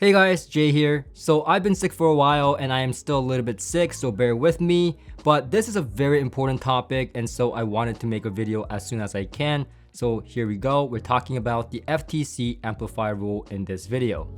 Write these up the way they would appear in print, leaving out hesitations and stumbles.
Hey guys, Jay here. So I've been sick for a while and I am still a little bit sick, so bear with me. But this is a very important topic and so I wanted to make a video as soon as I can. So here we go. We're talking about the FTC Amplifier Rule in this video.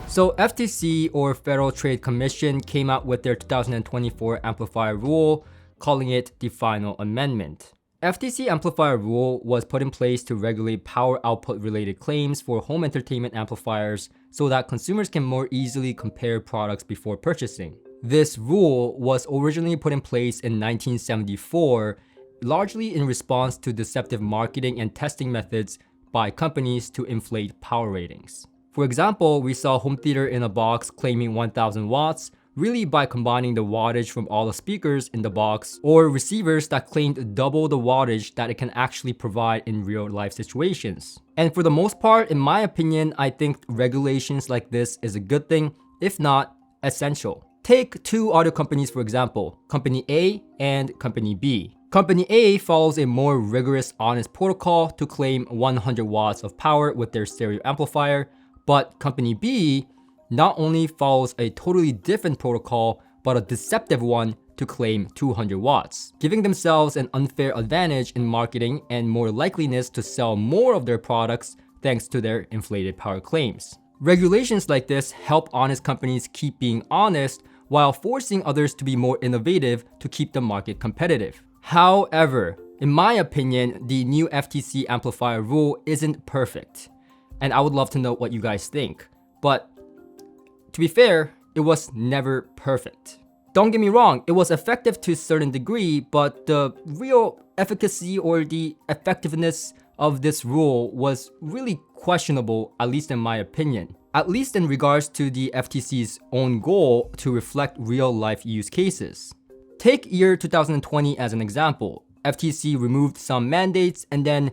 So FTC or Federal Trade Commission came out with their 2024 Amplifier Rule, calling it the final amendment. FTC Amplifier Rule was put in place to regulate power output related claims for home entertainment amplifiers so that consumers can more easily compare products before purchasing. This rule was originally put in place in 1974, largely in response to deceptive marketing and testing methods by companies to inflate power ratings. For example, we saw home theater in a box claiming 1000 watts, really by combining the wattage from all the speakers in the box, or receivers that claimed double the wattage that it can actually provide in real life situations. And for the most part, in my opinion, I think regulations like this is a good thing, if not essential. Take two audio companies for example, Company A and Company B. Company A follows a more rigorous, honest protocol to claim 100 watts of power with their stereo amplifier, but Company B not only follows a totally different protocol, but a deceptive one to claim 200 watts, giving themselves an unfair advantage in marketing and more likeliness to sell more of their products thanks to their inflated power claims. Regulations like this help honest companies keep being honest while forcing others to be more innovative to keep the market competitive. However, in my opinion, the new FTC Amplifier Rule isn't perfect, and I would love to know what you guys think. But to be fair, it was never perfect. Don't get me wrong, it was effective to a certain degree, but the real efficacy or the effectiveness of this rule was really questionable, at least in my opinion. At least in regards to the FTC's own goal to reflect real life use cases. Take year 2020 as an example. FTC removed some mandates and then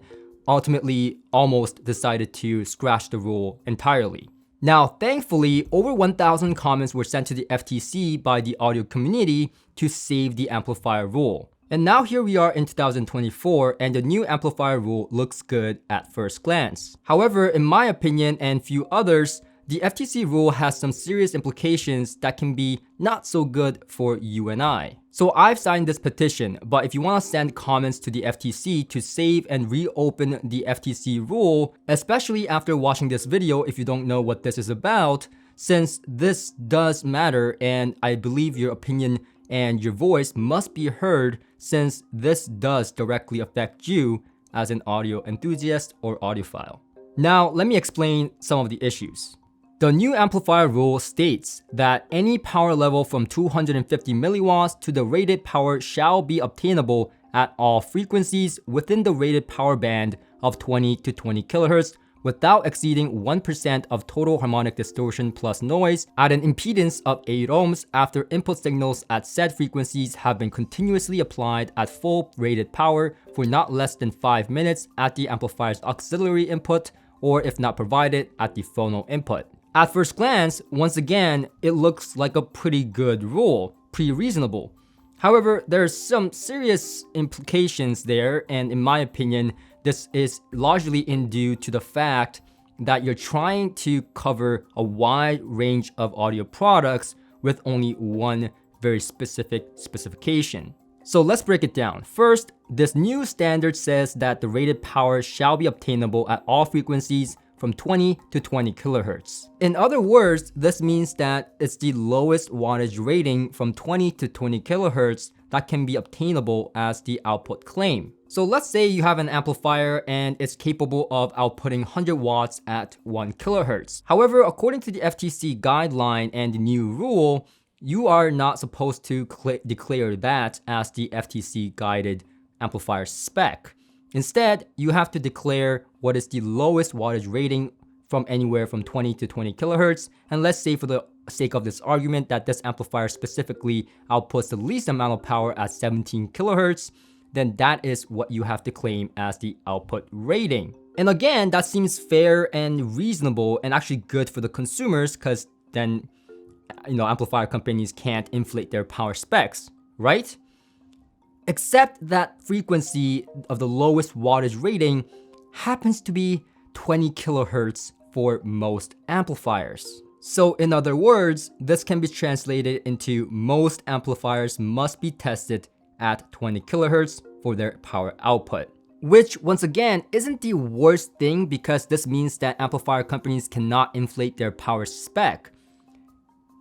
ultimately almost decided to scratch the rule entirely. Now, thankfully, over 1,000 comments were sent to the FTC by the audio community to save the amplifier rule. And now here we are in 2024 and the new amplifier rule looks good at first glance. However, in my opinion and few others, the FTC rule has some serious implications that can be not so good for you and I. So I've signed this petition, but if you want to send comments to the FTC to save and reopen the FTC rule, especially after watching this video if you don't know what this is about, since this does matter and I believe your opinion and your voice must be heard since this does directly affect you as an audio enthusiast or audiophile. Now, let me explain some of the issues. The new amplifier rule states that any power level from 250 milliwatts to the rated power shall be obtainable at all frequencies within the rated power band of 20 to 20 kHz without exceeding 1% of total harmonic distortion plus noise at an impedance of 8 ohms after input signals at said frequencies have been continuously applied at full rated power for not less than 5 minutes at the amplifier's auxiliary input or if not provided at the phono input. At first glance, once again, it looks like a pretty good rule, pretty reasonable. However, there's some serious implications there, and in my opinion, this is largely due to the fact that you're trying to cover a wide range of audio products with only one very specific specification. So let's break it down. First, this new standard says that the rated power shall be obtainable at all frequencies from 20 to 20 kHz. In other words, this means that it's the lowest wattage rating from 20 to 20 kHz that can be obtainable as the output claim. So let's say you have an amplifier and it's capable of outputting 100 watts at 1 kHz. However, according to the FTC guideline and the new rule, you are not supposed to declare that as the FTC guided amplifier spec. Instead, you have to declare what is the lowest wattage rating from anywhere from 20 to 20 kHz. And let's say for the sake of this argument that this amplifier specifically outputs the least amount of power at 17 kHz, then that is what you have to claim as the output rating. And again, that seems fair and reasonable and actually good for the consumers because then, amplifier companies can't inflate their power specs, right? Except that frequency of the lowest wattage rating happens to be 20 kilohertz for most amplifiers. So in other words, this can be translated into most amplifiers must be tested at 20 kilohertz for their power output. Which, once again, isn't the worst thing because this means that amplifier companies cannot inflate their power spec.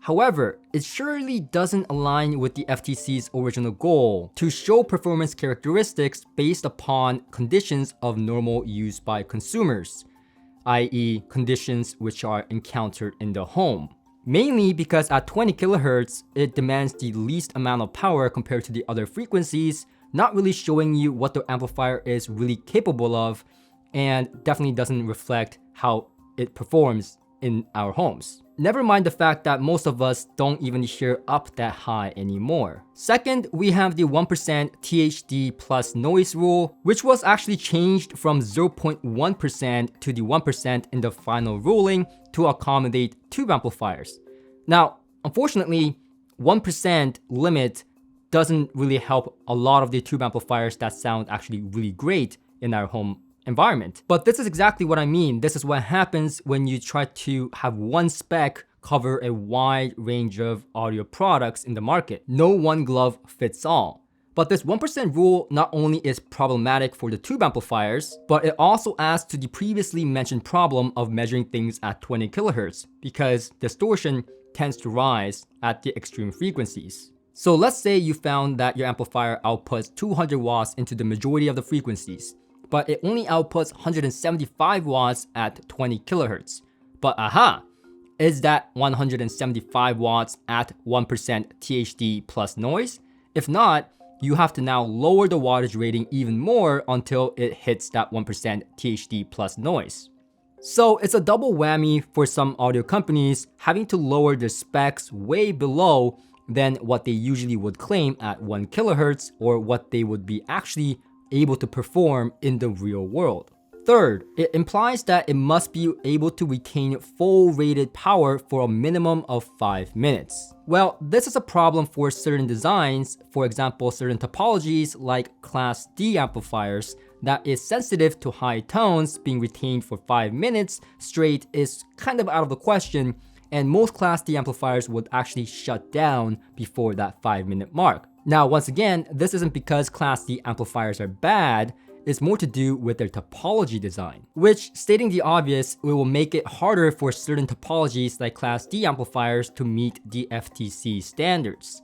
However, it surely doesn't align with the FTC's original goal to show performance characteristics based upon conditions of normal use by consumers, i.e. conditions which are encountered in the home. Mainly because at 20 kilohertz, it demands the least amount of power compared to the other frequencies, not really showing you what the amplifier is really capable of, and definitely doesn't reflect how it performs in our homes. Never mind the fact that most of us don't even hear up that high anymore. Second, we have the 1% THD plus noise rule, which was actually changed from 0.1% to the 1% in the final ruling to accommodate tube amplifiers. Now, unfortunately, 1% limit doesn't really help a lot of the tube amplifiers that sound actually really great in our home environment. But this is exactly what I mean. This is what happens when you try to have one spec cover a wide range of audio products in the market. No one glove fits all. But this 1% rule not only is problematic for the tube amplifiers, but it also adds to the previously mentioned problem of measuring things at 20 kilohertz because distortion tends to rise at the extreme frequencies. So let's say you found that your amplifier outputs 200 watts into the majority of the frequencies, but it only outputs 175 watts at 20 kilohertz. But is that 175 watts at 1% THD plus noise? If not, you have to now lower the wattage rating even more until it hits that 1% THD plus noise. So it's a double whammy for some audio companies having to lower their specs way below than what they usually would claim at 1 kilohertz or what they would be actually able to perform in the real world. Third, it implies that it must be able to retain full rated power for a minimum of 5 minutes. Well, this is a problem for certain designs, for example, certain topologies like Class D amplifiers that is sensitive to high tones being retained for 5 minutes straight is kind of out of the question, and most Class D amplifiers would actually shut down before that 5-minute mark. Now, once again, this isn't because Class D amplifiers are bad, it's more to do with their topology design, which, stating the obvious, it will make it harder for certain topologies like Class D amplifiers to meet the FTC standards.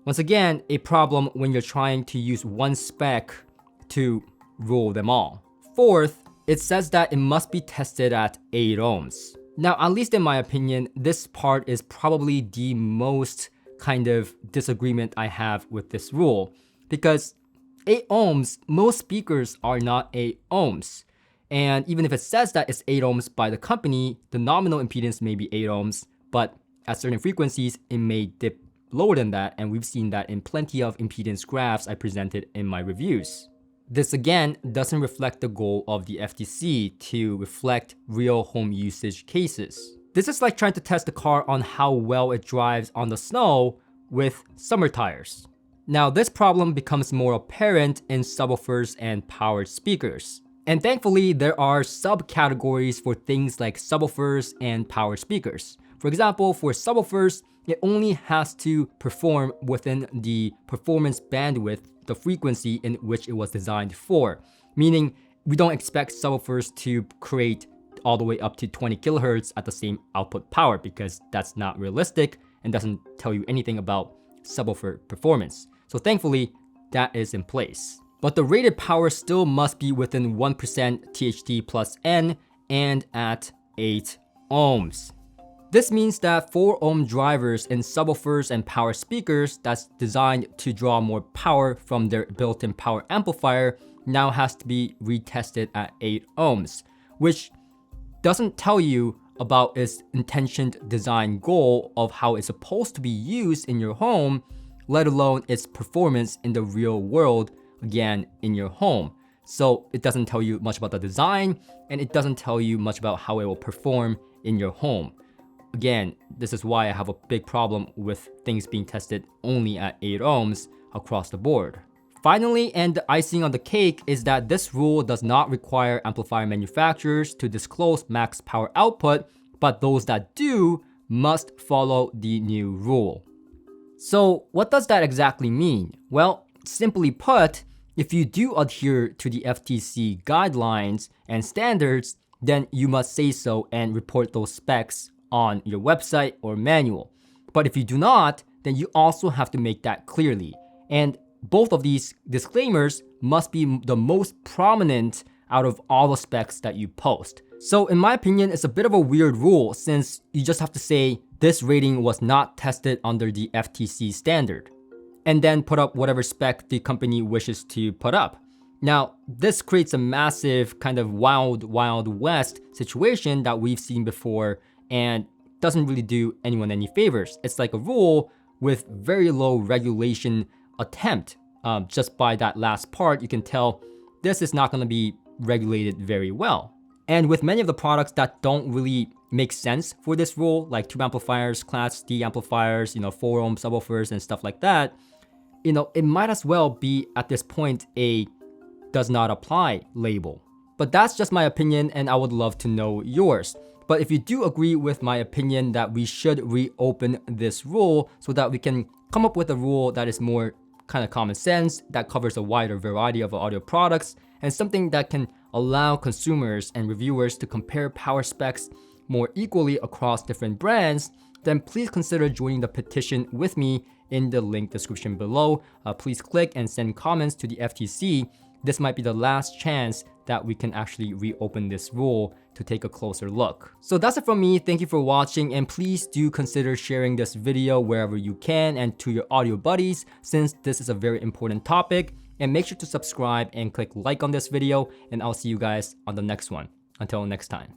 Once again, a problem when you're trying to use one spec to rule them all. Fourth, it says that it must be tested at 8 ohms. Now, at least in my opinion, this part is probably the most kind of disagreement I have with this rule, because 8 ohms, most speakers are not 8 ohms. And even if it says that it's 8 ohms by the company, the nominal impedance may be 8 ohms, but at certain frequencies, it may dip lower than that, and we've seen that in plenty of impedance graphs I presented in my reviews. This again doesn't reflect the goal of the FTC to reflect real home usage cases. This is like trying to test the car on how well it drives on the snow with summer tires. Now, this problem becomes more apparent in subwoofers and powered speakers. And thankfully, there are subcategories for things like subwoofers and powered speakers. For example, for subwoofers, it only has to perform within the performance bandwidth, the frequency in which it was designed for. Meaning, we don't expect subwoofers to create all the way up to 20 kilohertz at the same output power because that's not realistic and doesn't tell you anything about subwoofer performance. So thankfully, that is in place. But the rated power still must be within 1% THD plus N and at 8 ohms. This means that 4 ohm drivers in subwoofers and power speakers that's designed to draw more power from their built-in power amplifier now has to be retested at 8 ohms, which doesn't tell you about its intentioned design goal of how it's supposed to be used in your home, let alone its performance in the real world, again, in your home. So it doesn't tell you much about the design, and it doesn't tell you much about how it will perform in your home. Again, this is why I have a big problem with things being tested only at 8 ohms across the board. Finally, and the icing on the cake is that this rule does not require amplifier manufacturers to disclose max power output, but those that do must follow the new rule. So what does that exactly mean? Well, simply put, if you do adhere to the FTC guidelines and standards, then you must say so and report those specs on your website or manual. But if you do not, then you also have to make that clearly. And both of these disclaimers must be the most prominent out of all the specs that you post. So in my opinion, it's a bit of a weird rule since you just have to say this rating was not tested under the FTC standard, and then put up whatever spec the company wishes to put up. Now, this creates a massive kind of wild west situation that we've seen before and doesn't really do anyone any favors. It's like a rule with very low regulation attempt. Just by that last part, you can tell this is not going to be regulated very well. And with many of the products that don't really make sense for this rule, like tube amplifiers, class D amplifiers, 4-ohm subwoofers and stuff like that, it might as well be at this point a does not apply label. But that's just my opinion, and I would love to know yours. But if you do agree with my opinion that we should reopen this rule so that we can come up with a rule that is more kind of common sense, that covers a wider variety of audio products, and something that can allow consumers and reviewers to compare power specs more equally across different brands, then please consider joining the petition with me in the link description below. Please click and send comments to the FTC. This might be the last chance that we can actually reopen this rule to take a closer look. So that's it from me. Thank you for watching, and please do consider sharing this video wherever you can and to your audio buddies, since this is a very important topic. And make sure to subscribe and click like on this video, and I'll see you guys on the next one. Until next time.